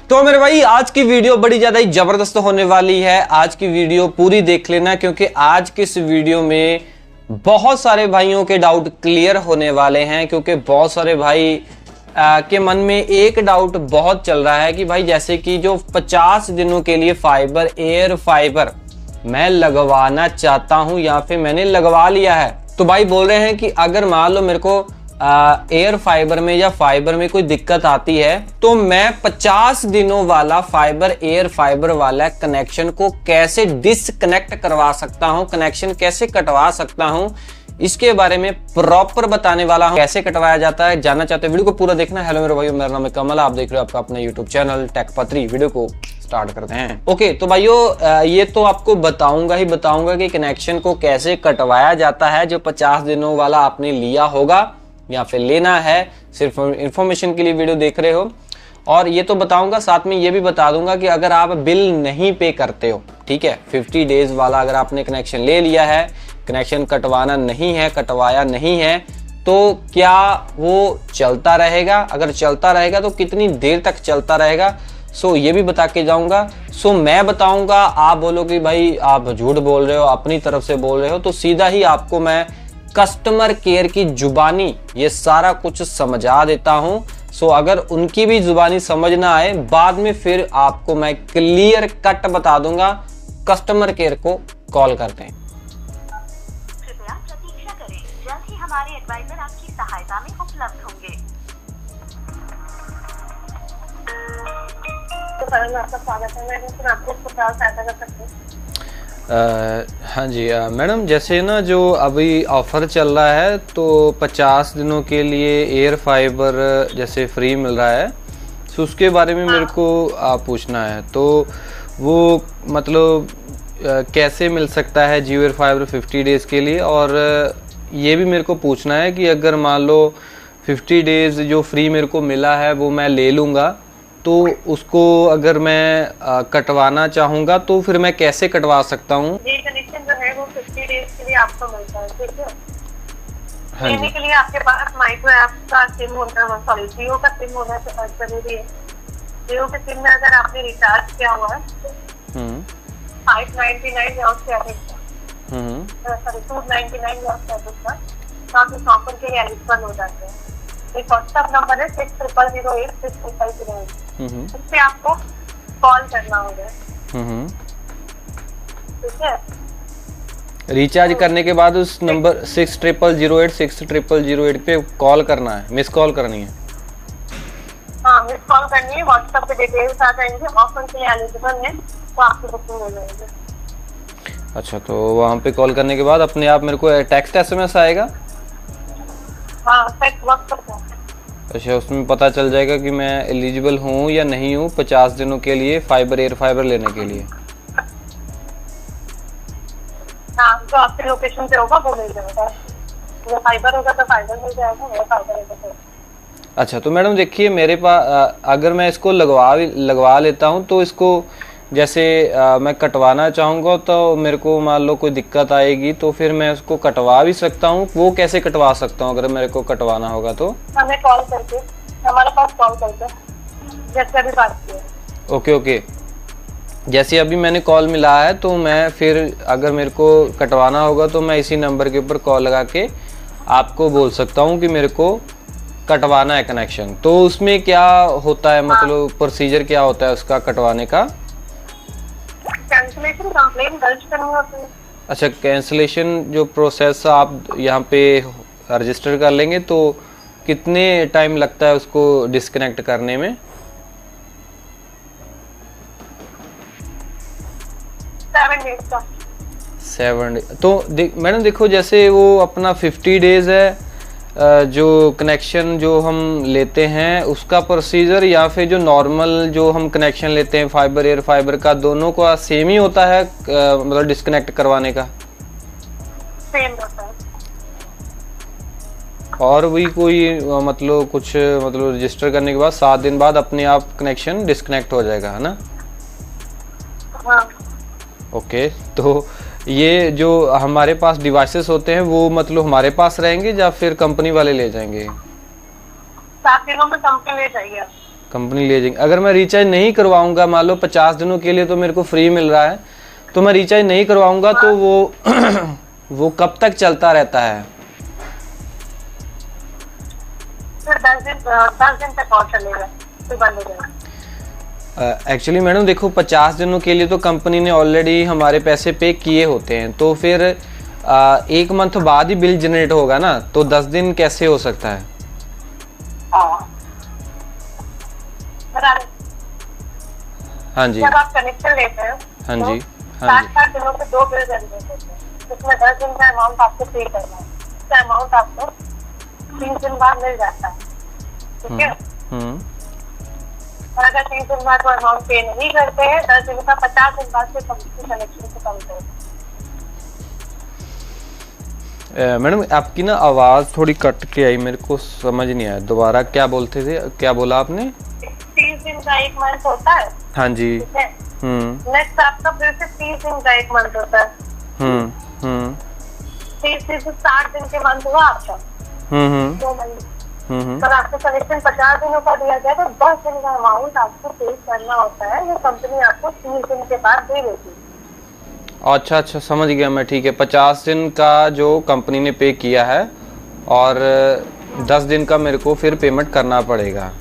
तो मेरे भाई आज की वीडियो बड़ी ज्यादा ही जबरदस्त होने वाली है। आज की वीडियो पूरी देख लेना, क्योंकि आज की इस वीडियो में बहुत सारे भाइयों के डाउट क्लियर होने वाले हैं। क्योंकि बहुत सारे भाई के मन में एक डाउट बहुत चल रहा है कि भाई जैसे कि जो 50 दिनों के लिए फाइबर एयर फाइबर मैं लगवाना चाहता हूं या फिर मैंने लगवा लिया है, तो भाई बोल रहे हैं कि अगर मान लो मेरे को एयर फाइबर में या फाइबर में कोई दिक्कत आती है तो मैं 50 दिनों वाला फाइबर एयर फाइबर वाला कनेक्शन को कैसे डिसकनेक्ट करवा सकता हूं, कनेक्शन कैसे कटवा सकता हूं, इसके बारे में प्रॉपर बताने वाला हूं। कैसे कटवाया जाता है जानना चाहते हैं, वीडियो को पूरा देखना। हेलो मेरे भाइयों, मेरा नाम है कमल, आप देख रहे हो आपका अपना यूट्यूब चैनल टेक पत्री। वीडियो को स्टार्ट करते हैं। ओके तो भाइयों ये तो आपको बताऊंगा कि कनेक्शन को कैसे कटवाया जाता है जो 50 दिनों वाला आपने लिया होगा या फिर लेना है। सिर्फ इंफॉर्मेशन के लिए वीडियो देख रहे हो, और ये तो बताऊंगा, साथ में ये भी बता दूंगा कि अगर आप बिल नहीं पे करते हो, ठीक है, 50 डेज वाला अगर आपने कनेक्शन ले लिया है, कनेक्शन कटवाना नहीं है, कटवाया नहीं है, तो क्या वो चलता रहेगा? अगर चलता रहेगा तो कितनी देर तक चलता रहेगा, सो ये भी बता के जाऊंगा। सो मैं बताऊंगा, आप बोलो कि भाई आप झूठ बोल रहे हो, अपनी तरफ से बोल रहे हो, तो सीधा ही आपको मैं कस्टमर केयर की जुबानी ये सारा कुछ समझा देता हूं। सो अगर उनकी भी जुबानी समझ ना आए, बाद में फिर आपको मैं क्लियर कट बता दूंगा। कस्टमर केयर को कॉल करते हैं। कृपया प्रतीक्षा करें, जल्द ही हमारे एडवाइजर आपकी सहायता में उपलब्ध होंगे। तो सर आपका स्वागत है। मैं आपको सहायता कर सकती हूँ। हाँ जी मैडम, जैसे ना जो अभी ऑफ़र चल रहा है तो 50 दिनों के लिए एयर फाइबर जैसे फ्री मिल रहा है, तो उसके बारे में मेरे को पूछना है। तो वो मतलब कैसे मिल सकता है जियो एयर फाइबर 50 डेज़ के लिए, और ये भी मेरे को पूछना है कि अगर मान लो 50 डेज़ जो फ्री मेरे को मिला है वो मैं ले लूँगा, तो उसको अगर मैं कटवाना चाहूँगा तो फिर मैं कैसे कटवा सकता हूँ? ये कनेक्शन जो है वो 50 डेज के लिए आपको मिलता है, ठीक है। हाँ जी। के लिए आपके पास माइक्रो ऐप का सिम होना, सॉरी जियो का सिम होना जरूरी है। जियो के सिम में अगर आपने रिचार्ज किया हुआ है 599 या उससे अधिक का, सॉरी 299 या उससे अधिक का, तो आप इस ऑफर के लिए एलिजिबल हो जाते हैं। एक व्हाट्सएप नंबर है 6008 इस पे आपको कॉल करना होगा, ठीक है। रिचार्ज करने के बाद उस नंबर 6008 पे कॉल करना है, मिस कॉल करनी है। हाँ, मिस कॉल करनी है, व्हाट्सएप पे डिटेल्स आ जाएंगे, ऑफर के लिए एलिजिबल है तो आपकी बुकिंग हो जाएगी। अच्छा, तो वहाँ पे कॉल करने के बाद अपने आप मेरे को टेक्स्ट SMS आएगा? हाँ, टेक्स्ट व्हाट्सएप है। अच्छा, उसमें पता चल जाएगा कि मैं एलिजिबल हूँ या नहीं हूँ 50 दिनों के लिए फाइबर एयर फाइबर लेने के लिए। हाँ, जो आपके लोकेशन पे होगा वो मिल जाएगा। वो फाइबर होगा तो फाइबर मिल जाएगा, वो फाइबर होगा तो। अच्छा, तो मैडम देखिए, मेरे पास अगर मैं इसको लगवा लेता हूँ तो इसको जैसे मैं कटवाना चाहूँगा तो मेरे को मान लो कोई दिक्कत आएगी तो फिर मैं उसको कटवा भी सकता हूँ। वो कैसे कटवा सकता हूँ अगर मेरे को कटवाना होगा तो? हमें कॉल करके, हमारे पास कॉल करके, जैसे अभी बात की। ओके, जैसे अभी मैंने कॉल मिला है तो मैं फिर अगर मेरे को कटवाना होगा तो मैं इसी नंबर के ऊपर कॉल लगा के आपको बोल सकता हूँ कि मेरे को कटवाना है कनेक्शन। तो उसमें क्या होता है, मतलब प्रोसीजर क्या होता है उसका कटवाने का? कैंसिलेशन कंप्लेंट दर्ज करनी होती है। अच्छा, कैंसिलेशन जो प्रोसेस आप यहाँ पे रजिस्टर कर लेंगे तो कितने टाइम लगता है उसको डिस्कनेक्ट करने में? 7 डेज का। 7 डेज। तो मैडम देखो, जैसे वो अपना 50 डेज है जो कनेक्शन जो हम लेते हैं उसका प्रोसीजर, या फिर जो नॉर्मल जो हम कनेक्शन लेते हैं फाइबर एयर फाइबर का, दोनों का सेम ही होता है मतलब डिस्कनेक्ट करवाने का? सेम होता है। और भी कोई मतलब कुछ मतलब रजिस्टर करने के बाद 7 दिन बाद अपने आप कनेक्शन डिस्कनेक्ट हो जाएगा, है ना? हाँ। ओके, तो ये जो हमारे पास डिवाइसेस होते हैं वो मतलब हमारे पास रहेंगे या फिर कंपनी वाले ले जाएंगे? 7 दिनों में कंपनी ले जाएगी। कंपनी ले जाएंगे। अगर मैं रिचार्ज नहीं करवाऊंगा, मान लो 50 दिनों के लिए तो मेरे को फ्री मिल रहा है, तो मैं रिचार्ज नहीं करवाऊंगा तो वो वो कब तक चलता रहता है? फिर 10 दिन तक और चलेगा, फिर बंद हो जाएगा। एक्चुअली मैडम देखो, 50 दिनों के लिए तो कंपनी ने ऑलरेडी हमारे पैसे पे किए होते हैं, तो फिर 1 मंथ बाद ही बिल जनरेट होगा ना, तो 10 दिन कैसे हो सकता है? हाँ जी, जब आप कनेक्शन लेते हैं हाँ जी, तो हाँ जी, 7 दिनों के 2 बिल जनरेट होते हैं, जिसमें 10 दिन का अमाउंट आपको पे करना है। उसका अमाउंट आपको 3 दिन बाद मिल जाता है, ठीक है। और अगर 3 दिन बाद वो अमाउंट पे नहीं करते हैं, 10 दिन का 50 दिन बाद से कनेक्शन से कम करें। मैडम आपकी ना आवाज़ थोड़ी कट के आई, मेरे को समझ नहीं आया, दोबारा क्या बोलते थे, क्या बोला आपने? 30 दिन का 1 मंथ होता है। हाँ जी। ठीक है। नेक्स्ट आपका फिर से 30 दिन का 1 मंथ होता है। 30 दिन से 60 दिन के मंथ हुआ आपका। 2 महीने। पर आपको कनेक्शन 50 दिनों का दिया गया, तो 10 दिन का अमाउंट आपको पे करना होता है, वो कंपनी आपको 30 दिन के बाद दे देती है। अच्छा अच्छा, समझ गया मैं, ठीक है। 50 दिन का जो कंपनी ने पे किया है और 10 दिन का मेरे को फिर पेमेंट करना पड़ेगा।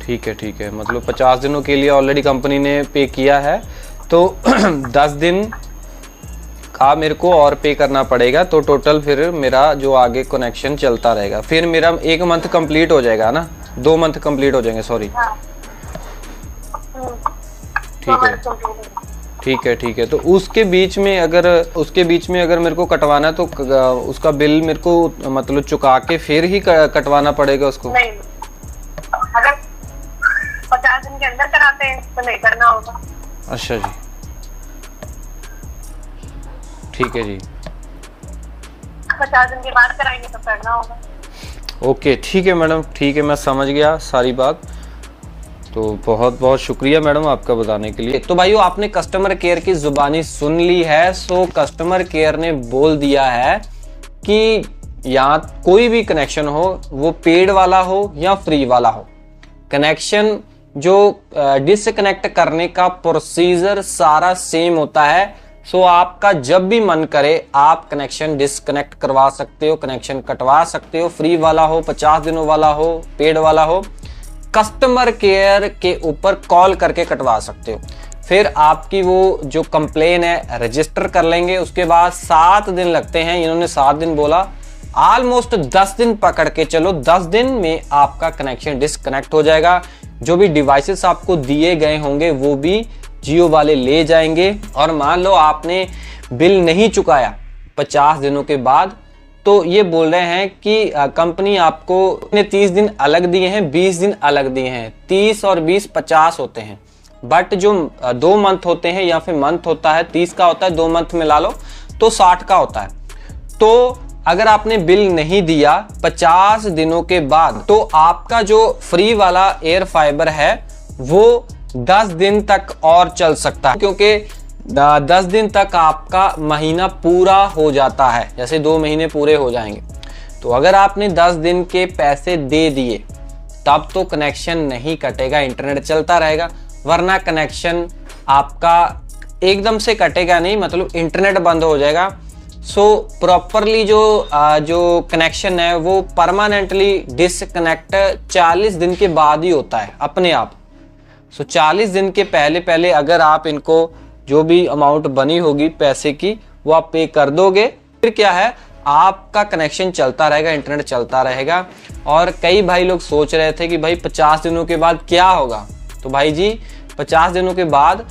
ठीक है ठीक है, मतलब 50 दिनों के लिए ऑलरेडी कंपनी ने पे किया है, तो 10 दिन का मेरे को और पे करना पड़ेगा, तो टोटल फिर मेरा जो आगे कनेक्शन चलता रहेगा। फिर मेरा 1 मंथ कंप्लीट हो जाएगा ना, 2 मंथ कंप्लीट हो जाएंगे, सॉरी। ठीक है ठीक है ठीक है। तो उसके बीच में अगर मेरे को कटवाना है, तो उसका बिल मेरे को मतलब चुका के फिर ही कटवाना पड़ेगा उसको? नहीं, अगर 50 दिन के अंदर कराते हैं तो नहीं करना होगा। अच्छा जी, ठीक है जी। 50 दिन के बाद कराएंगे तो करना होगा। ओके ठीक है मैडम, ठीक है, मैं समझ गया सारी बात। तो बहुत बहुत शुक्रिया मैडम आपका बताने के लिए। तो भाइयों, आपने कस्टमर केयर की जुबानी सुन ली है। सो कस्टमर केयर ने बोल दिया है कि यहाँ कोई भी कनेक्शन हो, वो पेड वाला हो या फ्री वाला हो, कनेक्शन जो डिसकनेक्ट करने का प्रोसीजर सारा सेम होता है। सो आपका जब भी मन करे आप कनेक्शन डिसकनेक्ट करवा सकते हो, कनेक्शन कटवा सकते हो, फ्री वाला हो, 50 दिनों वाला हो, पेड वाला हो, कस्टमर केयर के ऊपर कॉल करके कटवा सकते हो। फिर आपकी वो जो कंप्लेन है रजिस्टर कर लेंगे। उसके बाद 7 दिन लगते हैं, इन्होंने 7 दिन बोला, ऑलमोस्ट 10 दिन पकड़ के चलो, 10 दिन में आपका कनेक्शन डिसकनेक्ट हो जाएगा। जो भी डिवाइसेस आपको दिए गए होंगे वो भी जियो वाले ले जाएंगे। और मान लो आपने बिल नहीं चुकाया 50 दिनों के बाद, तो ये बोल रहे हैं कि कंपनी आपको 30 दिन अलग दिए हैं, 20 दिन अलग दिए हैं। 30 और 20 50 होते हैं, बट जो 2 मंथ होते हैं या फिर मंथ होता है 30 का होता है, 2 मंथ मिला लो तो 60 का होता है। तो अगर आपने बिल नहीं दिया 50 दिनों के बाद, तो आपका जो फ्री वाला एयर फाइबर है वो 10 दिन तक और चल सकता है, क्योंकि 10 दिन तक आपका महीना पूरा हो जाता है, जैसे 2 महीने पूरे हो जाएंगे। तो अगर आपने 10 दिन के पैसे दे दिए तब तो कनेक्शन नहीं कटेगा, इंटरनेट चलता रहेगा। वरना कनेक्शन आपका एकदम से कटेगा नहीं, मतलब इंटरनेट बंद हो जाएगा। सो प्रॉपरली जो कनेक्शन है वो परमानेंटली डिसकनेक्ट 40 दिन के बाद ही होता है अपने आप। सो 40 दिन के पहले अगर आप इनको जो भी अमाउंट बनी होगी पैसे की वो आप पे कर दोगे, फिर क्या है, आपका कनेक्शन चलता रहेगा, इंटरनेट चलता रहेगा। और कई भाई लोग सोच रहे थे कि भाई 50 दिनों के बाद क्या होगा, तो भाई जी 50 दिनों के बाद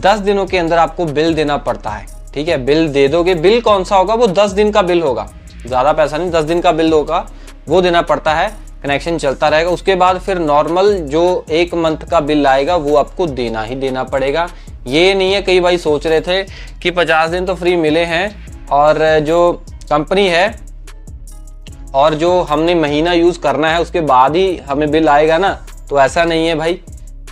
10 दिनों के अंदर आपको बिल देना पड़ता है। ठीक है, बिल दे दोगे। बिल कौन सा होगा, वो 10 दिन का बिल होगा, ज़्यादा पैसा नहीं, 10 दिन का बिल होगा, वो देना पड़ता है, कनेक्शन चलता रहेगा। उसके बाद फिर नॉर्मल जो 1 मंथ का बिल आएगा वो आपको देना ही देना पड़ेगा। ये नहीं है, कई भाई सोच रहे थे कि 50 दिन तो फ्री मिले हैं और जो कंपनी है और जो हमने महीना यूज़ करना है उसके बाद ही हमें बिल आएगा ना, तो ऐसा नहीं है भाई।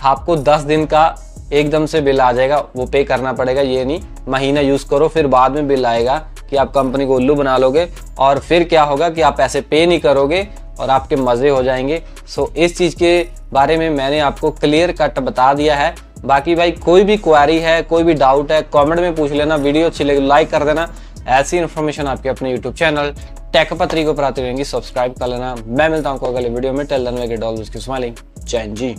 आपको 10 दिन का एकदम से बिल आ जाएगा, वो पे करना पड़ेगा। ये नहीं महीना यूज़ करो फिर बाद में बिल आएगा कि आप कंपनी को उल्लू बना लोगे और फिर क्या होगा कि आप पैसे पे नहीं करोगे और आपके मज़े हो जाएंगे। सो इस चीज़ के बारे में मैंने आपको क्लियर कट बता दिया है। बाकी भाई कोई भी क्वेरी है, कोई भी डाउट है, कमेंट में पूछ लेना। वीडियो अच्छी लगी लाइक कर देना। ऐसी इन्फॉर्मेशन आपके अपने यूट्यूब चैनल टेक पत्री को प्राप्त रहेंगी, सब्सक्राइब कर लेना। मैं मिलता हूँ अगले वीडियो में। Tell then way get all this smiling. Jai Hind ji.